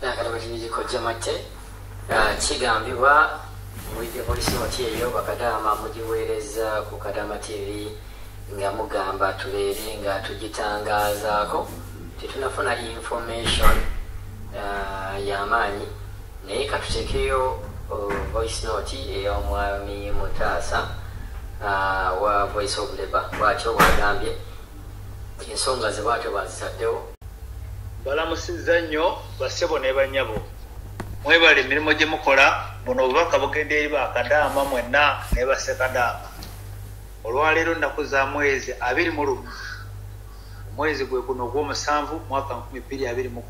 nakalabatini kojja mate kigambibwa muide polisi noti eyo bakadama mugiweereza ku Kadama TV nga mugamba tubeere nga tugitangazaako tetunafuna information y'amaanyi naye katuteekeyo voice note ey'omwami Mutaasa wa Voice of Labour bw'atyo bw'agambye ensonga ze bw'atyo bazitaddewo. Balamusizza nnyo bassebo ne bannyabo mwebale emirimu gye mukola buno obubaka bugenda eri bakadaama mwenna ne bassekadaama olwaleero nnaku za mwezi 21 omwezi gwe guno ogw'omusanvu mwaka 2020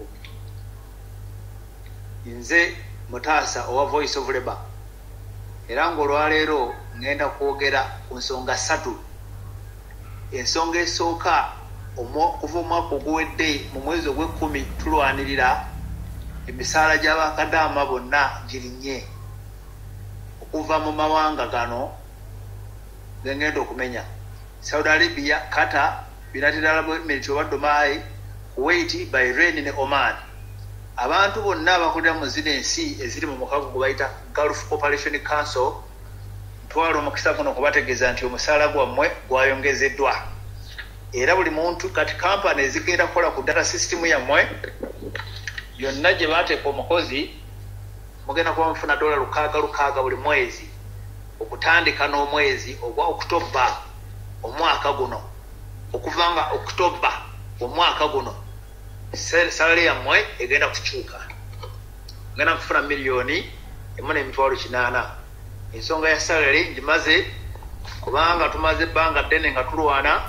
nze Mutaasa owa Voice of Labour era ng'olwaleero ngenda kwogera ku nsonga 3. Ensonga esooka kuva omwaka oguwedde mu mwezi ogw'ekkumi tulwanirira emisaala gy'abakadaama bonna girinnye okuva mu mawanga gano gengenda okumenya Saudi Arabia, Qatar, United Arab Emirates oba Dubai, Kuwait, Bahrain ne Oman. Abantu bonna abakulira mu zino ensi eziri mu mukago gwe bayita Gulf Cooperation Council ntwala omukisa guno kubategeeza nti omusaala gwammwe gwayongezeddwa era buli muntu kati kampani ezigenda kukola ku data system yammwe yonna gye baateeka omukozi mugenda kuba mufuna $600 buli mwezi okutandika n'omwezi ogwa Oktoba omwaka guno. Okuva nga Oktoba omwaka guno salary yammwe egenda kukyuka, ngenda kufuna $1,800,000. Ensonga ya salary ngimaze kubanga tumaze ebbanga ddene nga tulwana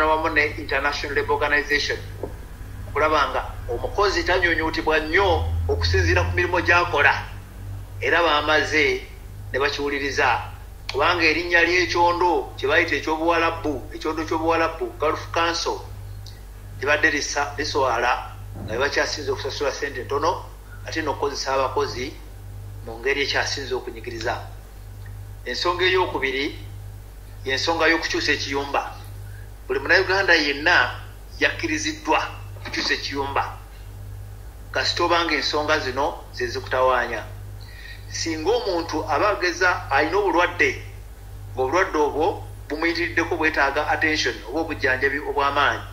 wamu ne International Labour Organization okulaba nga omukozi tanyunyuutibwa nnyo okusinziira ku mirimu gy'akola era bamaze ne bakiwuliriza kubanga erinnya ly'ekyondo kye bayita ekyondo ky'obuwalabu Gulf Council libadde liswala nga bakyasinze okusasula ssente ntono ate n'okukozesa abakozi mu ngeri ekyasinze okunyigiriza. Ensonga ey'okubiri y'ensonga y'okukyusa ekiyumba. Buli munnayuganda yenna yakkiriziddwa okukyusa ekiyumba kasita obanga ensonga zino ze zikutawaanya. Singa omuntu aba ageza alina obulwadde ng'obulwadde obwo bumuyitiriddeko bwetaaga attention oba obujjanjabi obw'amaanyi,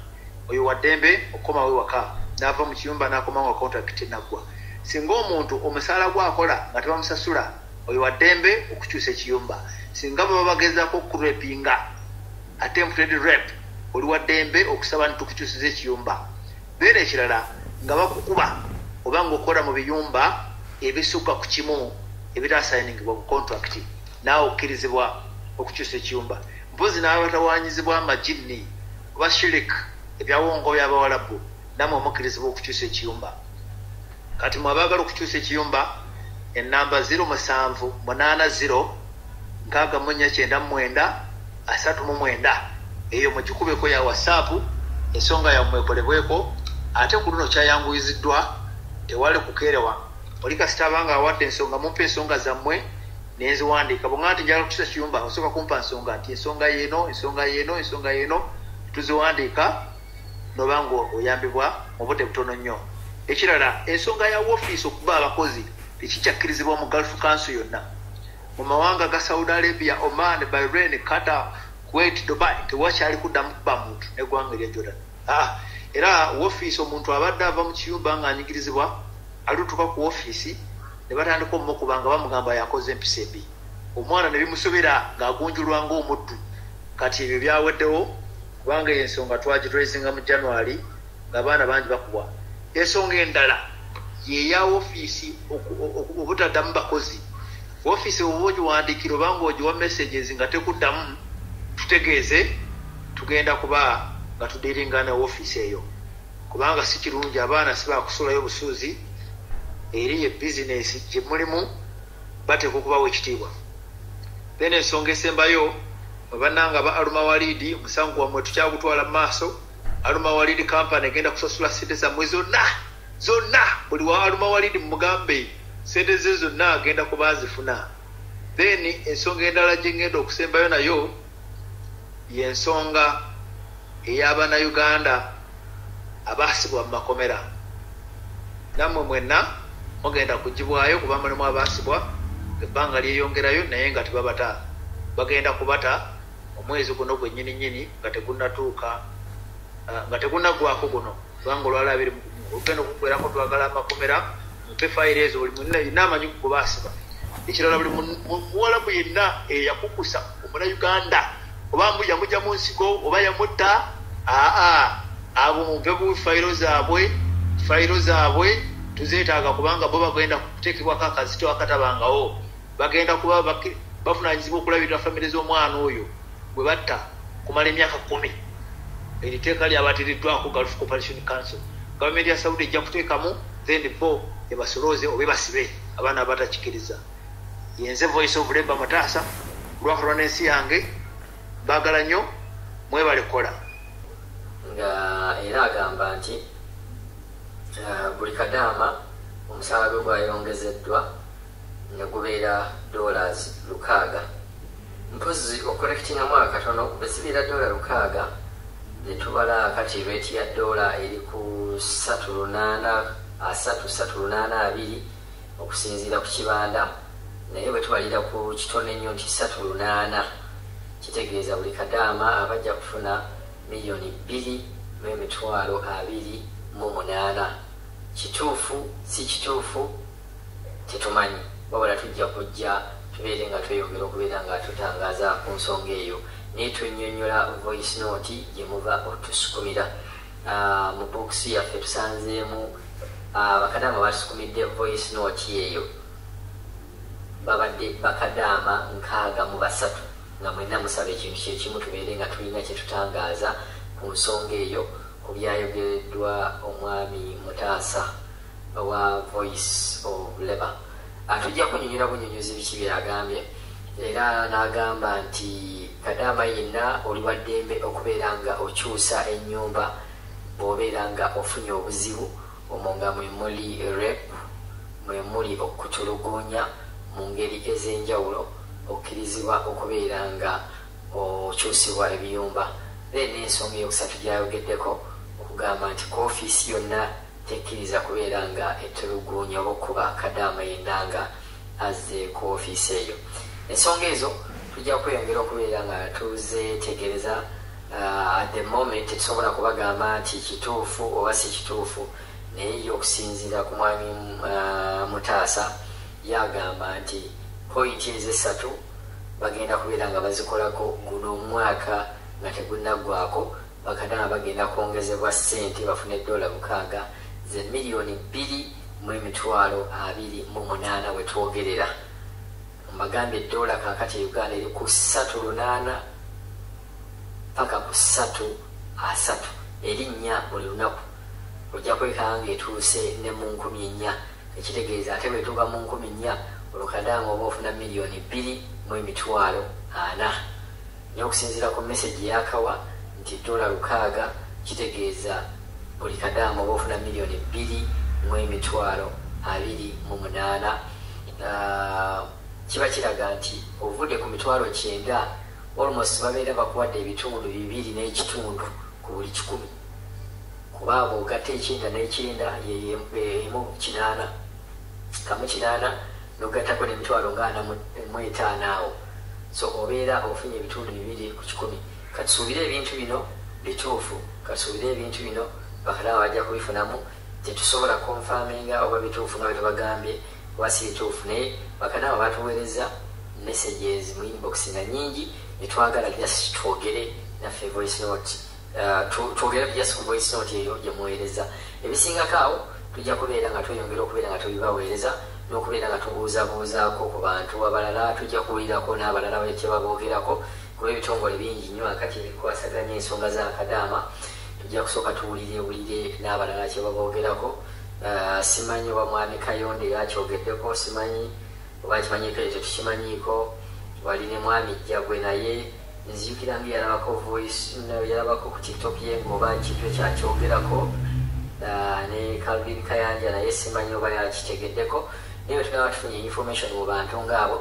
oyo waddembe okukomawo ewaka n'ava mu kiyumba n'akoma nga contract enaggwa. Singa omuntu omusaala gwakola nga tebamusasula, oyo waddembe okukyusa ekiyumba. Singa baba bagezaako okurepinga attempted rape, oli waddembe okusaba nti tukukyusiza ekiyumba. Beera ekirala nga bakukuba oba ng'okola mu biyumba ebisukka ku kimu ebitaasayiningibwa ku contract naawe okkirizibwa okukyusa ekiyumba. Mpozi n'abatawaanyizibwa amajinni oba shirik ebyawongo by'abawalabu namwe omukkirizibwa okukyusa ekiyumba. Kati mwe abaagala okukyusa ekiyumba ennamba 0780699339 eyo mugikubeko ya WhatsApp ensonga yammwe ekolebweko ate ku luno kyayanguyiziddwa tewali kukeerewa. Oli kasita abanga awadde ensonga mumpe ensonga zammwe nenziwandiika bwe nti njagala kukyusa ekiyumba osooka kumpa nsonga nti ensonga yeeno tuziwandiika noba nga oyambibwa mu budde butono nnyo. Ekirala ensonga ya woofiisi okuba abakozi tekikyakkirizibwa mu Gulf Council yonna. Mu mawanga ga Saudi Arabia, Oman, Bahrain, Qatar, Kuwait, Dubai tewakyali kuddamu kuba muntu n'eggwanga erya Jordan. Era woofiisi omuntu abadde ava mu kiyumba ng'anyigirizibwa alituuka ku woofiisi ne batandika omukuba nga bamugamba yakoze empisa embi. Omwana ne bimusobera ng'agunjulwa ng'omuddu. Kati ebyo byaweddewo kubanga ensonga twagitresinga mu January ng'abaana bangi bakubwa. Ensonga endala yeya woofiisi obutaddamu bakozi. Woofiisi oba ogiwandiikira oba ng'ogiwa messages nga tekuddamu tutegeeze tugenda kuba nga tudiringa ne woofiisi eyo kubanga si kirungi abaana si bakusulayo busuuzi eri ebizinesi gye mulimu bateeka okubawo ekitiibwa. Then ensonga esembayo bannanga ba Aluma Walidi omusango wammwe tukyagutwala mu maaso. Aluma Walidi kampani egenda kusasula ssente zammwe zonna buli wa Aluma Walidi mugambe ssente ze zonna agenda kuba azifuna. Then ensonga endala gye ngenda okusembayo nayo y'ensonga ey'Abannayuganda abaasibwa mu makomera. nammwe mwenna mugenda kugibwayo kuba mulimu abaasibwa ebbanga lyeyongerayo naye nga tebabata bagenda kubata omwezi guno gwennyininyini nga tegunnatuuka nga tegunnagwako guno kubanga olwala abiri ogenda okugwerako twagala amakomera mupe fayiro ezo buli munna yenna amanyi kubaasiba ekirala buli muwalabu yenna eyakukusa omunauganda oba mbu yamugya mu nsigo oba yamutta abo mumpe bu fayiro zaabwe tuzeetaaga kubanga bo bagenda kuteekebwako akazito akatabangawo bagenda kuba bavunanyizibwa okulabirira famire z'omwana oyo bwe batta kumala emyaka 10 eriteeka lyabatiriddwako Gulf Cooperation Council gavumenti ya Saudi ejja kuteekamu then bo ebasolooze oba basibe abaana abatakikiriza yenze Voice of Labour Mataasa lwakulwa n'ensi yange baagala nnyo mwebalekola nga era agamba nti buli kadaama omusaala gwe gwayongezeddwa ne gubeera $600 mpozi okolekitingamu akatono besibeera $600 ne tubala kati rate ya dola eri ku 3.82 okusinziira ku kibanda naye bwe tubalira ku kitone ennyo nti 3.8 kitegeeza buli kadaama abajja kufuna $2,228,000 kituufu si kituufu tetumanyi wabula tujja kujja tubeere nga tweyongera okubeera nga tutangaza ku nsonga eyo naye twenyonyola voice note gye muba otusukumira mu bokisi yaffe tusanzeemu bakadaama batusukumidde voice note eyo babadde bakadaama 63 nga mwenna musaba ekintu kyekimu tubeere nga tulina kyetutangaaza ku nsonga eyo ku byayogereddwa omwami Mutaasa wa Voice of Labour. Tujja kunyonyola bunyonyozi biki byagambye era n'agamba nti kadaama yenna oli wa ddembe okubeera nga okyusa ennyumba bw'obeera nga ofunye obuzibu omwo nga mwe muli rep mwe muli okutulugunya mu ngeri ez'enjawulo okkirizibwa okubeera nga okyusibwa ebiyumba n'ensonga eyokusatu gyayogeddeko okugamba nti koofiisi yonna tekkiriza kubeera nga etulugunya oba okuba kadaama yenna nga azze ku ofiisi eyo. Ensonga ezo tujja kweyongera okubeera nga tuzetegereza at the moment tusobola kubagamba nti kituufu oba si kituufu naye okusinziira ku mwami Mutaasa yagamba nti pointi ez'esatu bagenda kubeera nga bazikolako guno omwaka nga tegunaggwako bakadaama bagenda kwongezebwa ssente bafune $600 ze $2,228,000 we twogerera mbagambye $1 kaakati Uganda eri ku 3.8 paka ku 3.3 erinnya buli lunaku ojja kwekanga etuuse ne mu 4,000 ekitegeeza ate bwetuuka mu 4,000 olukadaama oba ofuna $2,240,000 naye okusinziira ku message yakawa nti $600 kitegeeza buli kadaama oba ofuna $2,228,000 kiba kiraga nti ovudde ku $9,000 almost babeera bakuwadde ebitundu 2.5 ku buli 100 kuba abo ogatta ekyenda n'ekyenda $8 kamu 8 n'ogattako $45,000 awo so obeera ofunye ebitundu 2 ku 100 katusuubire ebintu bino bituufu katusuubire ebintu bino bakadaama bajja kubifunamu tetusobola konfaminga oba bituufu nga bwetubagambye oba si bituufu naye bakadaama batuweereza messages mu inbox nga nyingi netwagala just twogere naffe voice note twogere just ku voice note eyo gyemuweereza ebisingako awo tujja kubeera nga tweyongera okubeera nga tubibaweereza n'okubeera nga tubuuzabuuzaako ku bantu abalala tujja kuwulirako n'abalala kyebaboogerako kuba ebitongole bingi nnyo akati bikwasaganya ensonga z'akadaama tujja kusooka tuwulire n'abalala kyebaboogerako simanyi oba mwami Kayonde yakyogeddeko simanyi oba kimanyiko ekyo tukimanyiiko wali ne mwami Jjagwe naye nzijukira nga yalabako voice yalabako ku TikTok ye ng'oba kintu ekyakyogerako ne Calvin Kayanja naye simanyi oba yakitegeddeko naye bwe tunaba tufunye information mu bantu ng'abo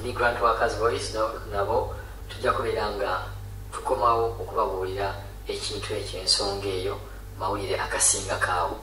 Migrant Workers Voice nabo tujja kubeera nga tukomawo okubabuulira ekintu eky'ensonga eyo mawulire akasinga kaawo.